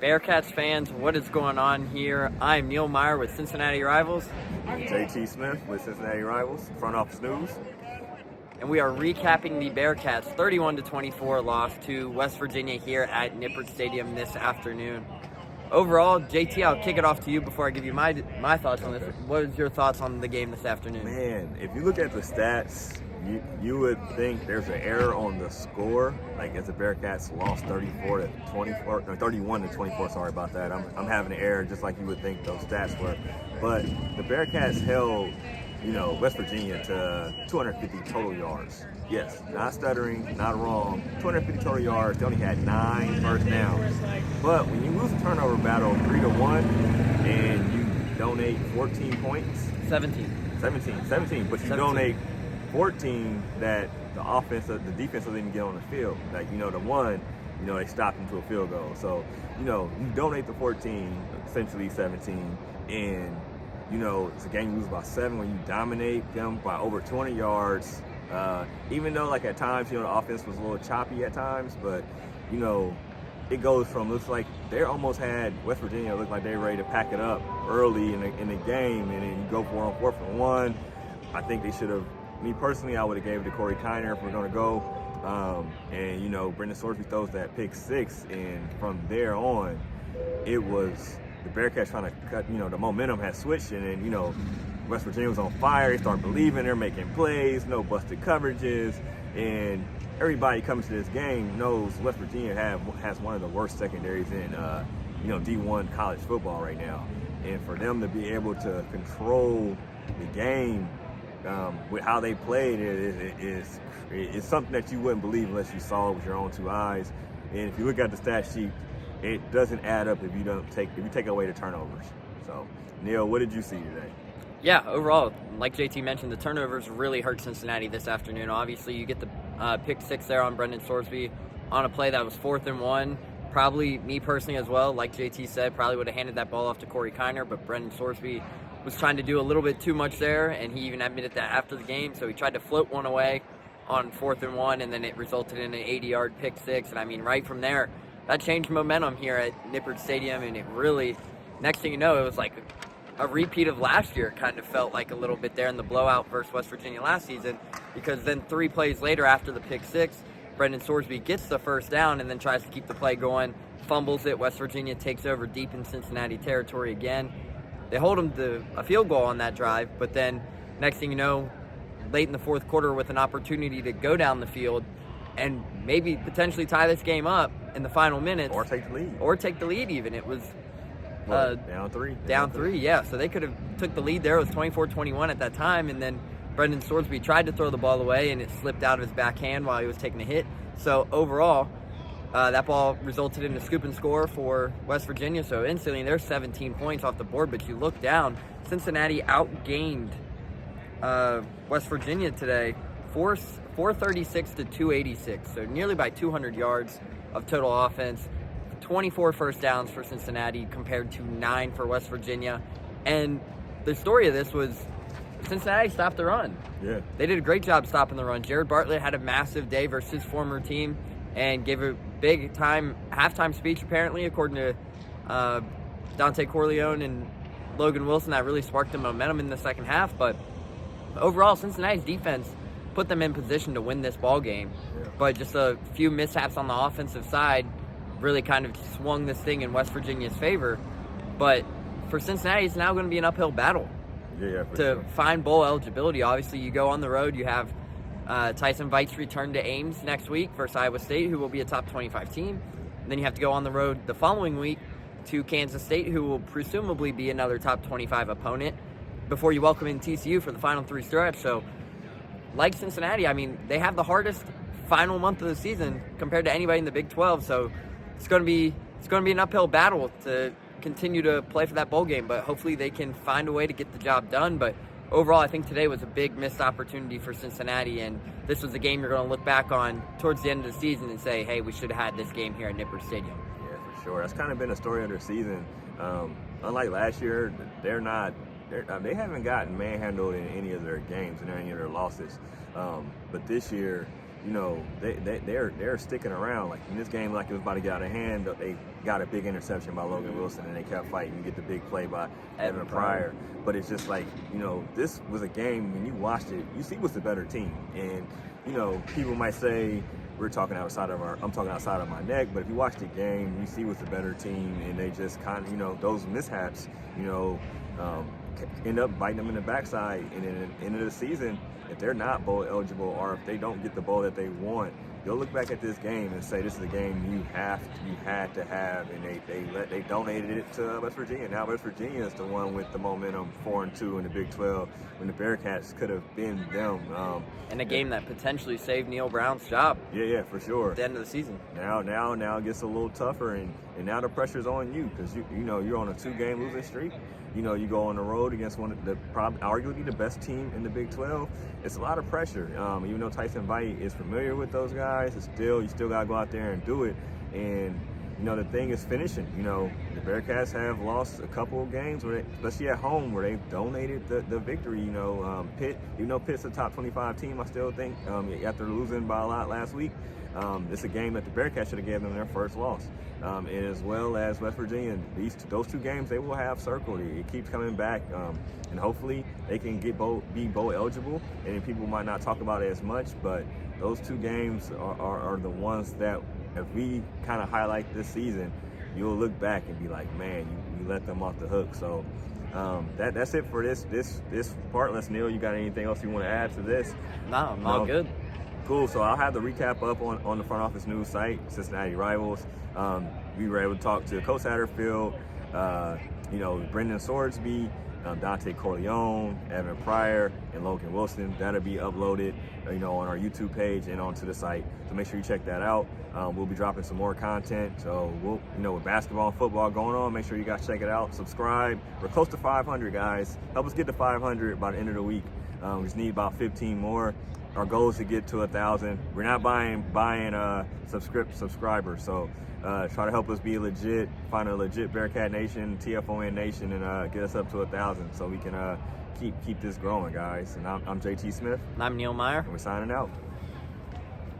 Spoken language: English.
Bearcats fans, what is going on here? I'm Neil Meyer with Cincinnati Rivals. JT Smith with Cincinnati Rivals, front office news. And we are recapping the Bearcats' 31-24 loss to West Virginia here at Nippert Stadium this afternoon. Overall, JT, I'll kick it off to you before I give you my thoughts on this. What is your thoughts on the game this afternoon? Man, if you look at the stats, you would think there's an error on the score. Like, as the Bearcats lost 31-24. Sorry about that. I'm having an error, just like you would think those stats were. But the Bearcats held, West Virginia to 250 total yards. Yes, not stuttering, not wrong. 250 total yards. They only had 9 first downs. But when you lose a turnover battle 3-1 and you donate 14 points, 17, but you donate 14 that the defense didn't get on the field. Like, the one, they stopped into a field goal. So, you donate the 14, essentially 17, and it's a game you lose by 7 when you dominate them by over 20 yards. Even though, like, at times, the offense was a little choppy at times, but, it goes from, looks like they almost had West Virginia look like they were ready to pack it up early in the game, and then you go for 4th and 1. I think they should have, me personally, I would have gave it to Corey Kiner if we're going to go. Brendan Sorsby throws that pick 6, and from there on, it was the Bearcats trying to cut, the momentum had switched, and then, West Virginia was on fire. They started believing, they're making plays, no busted coverages, and everybody coming to this game knows West Virginia has one of the worst secondaries in, D1 college football right now. And for them to be able to control the game with how they played is something that you wouldn't believe unless you saw it with your own 2 eyes. And if you look at the stat sheet, it doesn't add up if you take away the turnovers. So, Neil, what did you see today? Yeah, overall, like JT mentioned, the turnovers really hurt Cincinnati this afternoon. Obviously, you get the pick 6 there on Brendan Sorsby on a play that was 4th and 1. Probably, me personally as well, like JT said, probably would have handed that ball off to Corey Kiner, but Brendan Sorsby was trying to do a little bit too much there, and he even admitted that after the game. So he tried to float one away on 4th and 1, and then it resulted in an 80-yard pick 6. And I mean, right from there, that changed momentum here at Nippert Stadium, and it really, next thing you know, it was like a repeat of last year. It kind of felt like a little bit there in the blowout versus West Virginia last season, because then 3 plays later after the pick 6, Brendan Sorsby gets the first down and then tries to keep the play going, fumbles it. West Virginia takes over deep in Cincinnati territory again. They hold them to a field goal on that drive, but then next thing you know, late in the 4th quarter with an opportunity to go down the field and maybe potentially tie this game up in the final minutes. Or take the lead. Even. It was down 3. Down 3, yeah. So they could have took the lead there. It was 24-21 at that time, and then Brendan Sorsby tried to throw the ball away, and it slipped out of his backhand while he was taking a hit. So overall, that ball resulted in a scoop and score for West Virginia. So instantly, there's 17 points off the board. But you look down, Cincinnati outgained West Virginia today, 436 to 286. So nearly by 200 yards of total offense. 24 first downs for Cincinnati compared to 9 for West Virginia. And the story of this was Cincinnati stopped the run. Yeah. They did a great job stopping the run. Jared Bartlett had a massive day versus his former team and gave a big halftime speech, apparently, according to Dante Corleone and Logan Wilson. That really sparked the momentum in the second half. But overall, Cincinnati's defense put them in position to win this ball game. Yeah. But just a few mishaps on the offensive side really kind of swung this thing in West Virginia's favor. But for Cincinnati, it's now going to be an uphill battle to find bowl eligibility. Obviously, you go on the road. You have Tyson Veit's return to Ames next week versus Iowa State, who will be a top 25 team. And then you have to go on the road the following week to Kansas State, who will presumably be another top 25 opponent, before you welcome in TCU for the final 3 stretch. So, like Cincinnati, I mean, they have the hardest final month of the season compared to anybody in the Big 12. So it's going to be an uphill battle to continue to play for that bowl game, but hopefully they can find a way to get the job done. But overall, I think today was a big missed opportunity for Cincinnati, and this was a game you're going to look back on towards the end of the season and say, hey, we should have had this game here at Nippert Stadium. Yeah, for sure. That's kind of been a story of their season. Unlike last year, they haven't gotten manhandled in any of their games and any of their losses. But this year, you know, they're sticking around. Like in this game, like it was about to get out of hand, they got a big interception by Logan Wilson, and they kept fighting. You get the big play by Evan Pryor. But it's just like, you know, this was a game, when you watched it, you see what's the better team. And, you know, people might say, I'm talking outside of my neck, but if you watch the game, you see what's the better team, and they just kind of, you know, those mishaps, you know, end up biting them in the backside. And then at the end of the season, if they're not bowl eligible, or if they don't get the bowl that they want, you'll look back at this game and say, this is a game you had to have, and they donated it to West Virginia. Now West Virginia is the one with the momentum, 4-2 in the Big 12, when the Bearcats could have been them. And a game that potentially saved Neil Brown's job. Yeah, for sure. At the end of the season. Now it gets a little tougher, and now the pressure's on you, because you know you're on a 2-game losing streak. You know, you go on the road against one of the arguably the best team in the Big 12. It's a lot of pressure. Even though Tyson Vite is familiar with those guys, you still got to go out there and do it. And, you know, the thing is finishing. You know, the Bearcats have lost a couple of games, especially at home, where they've donated the victory. You know, Pitt, even though Pitt's a top 25 team, I still think, after losing by a lot last week, it's a game that the Bearcats should have given them their first loss. And as well as West Virginia, those 2 games they will have circled. It keeps coming back, and hopefully they can be bowl eligible. And people might not talk about it as much, but those 2 games are the ones that, if we kind of highlight this season, you'll look back and be like, man, you let them off the hook. So that's it for this part. Unless, Neil, you got anything else you want to add to this? No, I'm all good. Cool. So I'll have the recap up on the Front Office News site, Cincinnati Rivals. We were able to talk to Coach Satterfield, you know, Brendan Swordsby, Dante Corleone, Evan Pryor, and Logan Wilson. That'll be uploaded, you know, on our YouTube page and onto the site. So make sure you check that out. We'll be dropping some more content. So with basketball and football going on, make sure you guys check it out. Subscribe. We're close to 500, guys. Help us get to 500 by the end of the week. We just need about 15 more. Our goal is to get to 1,000. We're not buying subscribers. So try to help us be legit, find a legit Bearcat Nation, TFON Nation, and get us up to 1,000 so we can keep this growing, guys. And I'm JT Smith. And I'm Neil Meyer. And we're signing out.